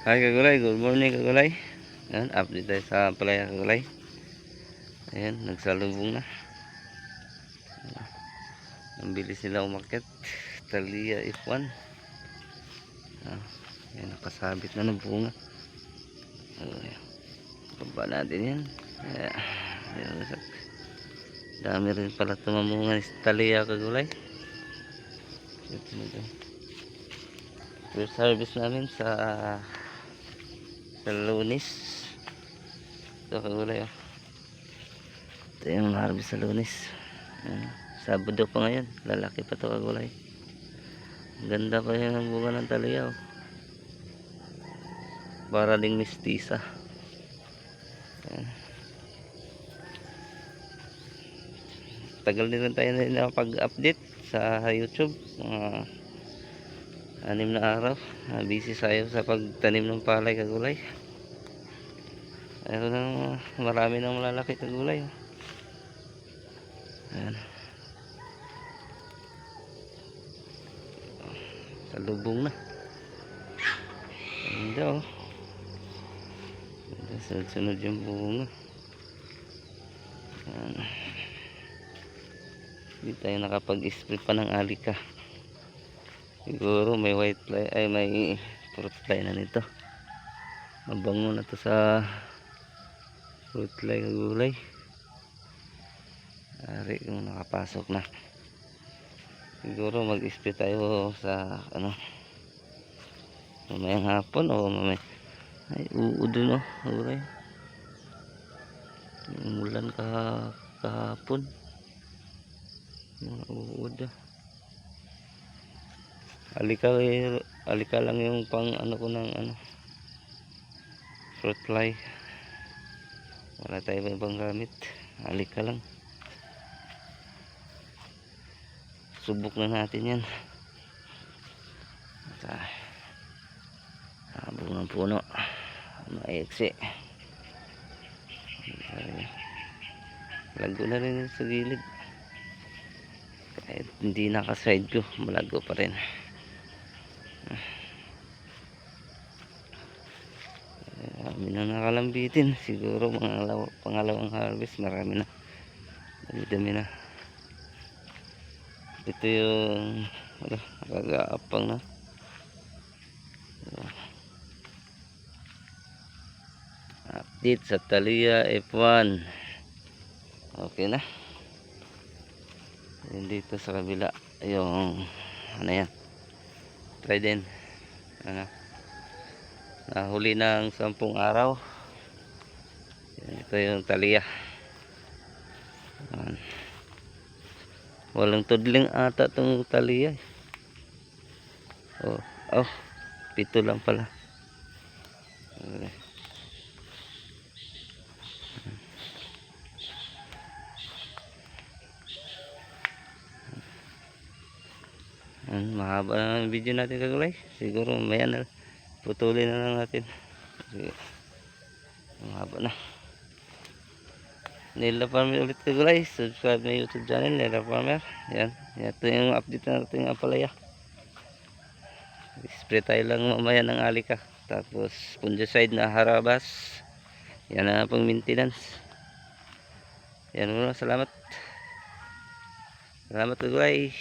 Hi kagulay, good morning kagulay. Ayan, update tayo sa palaya kagulay. Ayan, nagsalubong na. Ang bilis nila umakyat. Thalia F1. Ayan, nakasabit na ng bunga. Ayan, baba natin yan. Ayan, dami rin pala tumamunga ni Thalia kagulay. First harvest namin sa Lunes. Ito kagulay, oh. Ito yung harvest sa Lunes. Sabado pa ngayon, lalaki pa to kagulay. Ganda pa yung ang bunga ng Thalia, oh. Para ding mistisa. Tagal din tayo na nakapag-update sa YouTube, mga 6 na araw. Busy tayo sa pagtanim ng palay kagulay. Ayun na, marami nang malalaki kagulay, oh. Ayan, salubong na. Ganda, oh. Sunod-sunod yung bunga. Ayan. Hindi tayo nakapag-spray pa ng alika. Siguro may white fly, ay may fruit fly na nito. Mabango na to sa fruit fly kagulay. Ari kung nakapasok na. Siguro mag-spray tayo sa mamayang hapon o mamay. Ay, uod dun, oh, kagulay. Umulan kahapon. Mga uod, ah. Alika lang yung pang ko ng fruit fly. Wala tayo ibang gamit. Alika lang. Subok na natin yan. Bungang puno. Maiksi. Lago na rin sa gilid. Kahit hindi naka-side ko, malago pa rin. Marami na nakalambitin. Siguro pangalawang harvest, marami na. Dami na. Ito yung nakagaapang na. Update sa Thalia F1. Okay na. Yan dito sa kabila yung yan, Trident. Nahuli ng 10 araw. Yan, ito yung Thalia. Walang tudling ata itong Thalia. Oh, 7 lang pala. Mahaba na ang video natin kagulay. Siguro maya na putulin na lang natin. Sige, mahaba na. Nila Farmer ulit kagulay. Subscribe na YouTube channel Nila Farmer. Yan, ito yung update natin ng apalaya. Spray tayo lang mamaya ng alika. Tapos fungicide na harabas. Yan na pang maintenance. Yan muna, salamat. Salamat kagulay.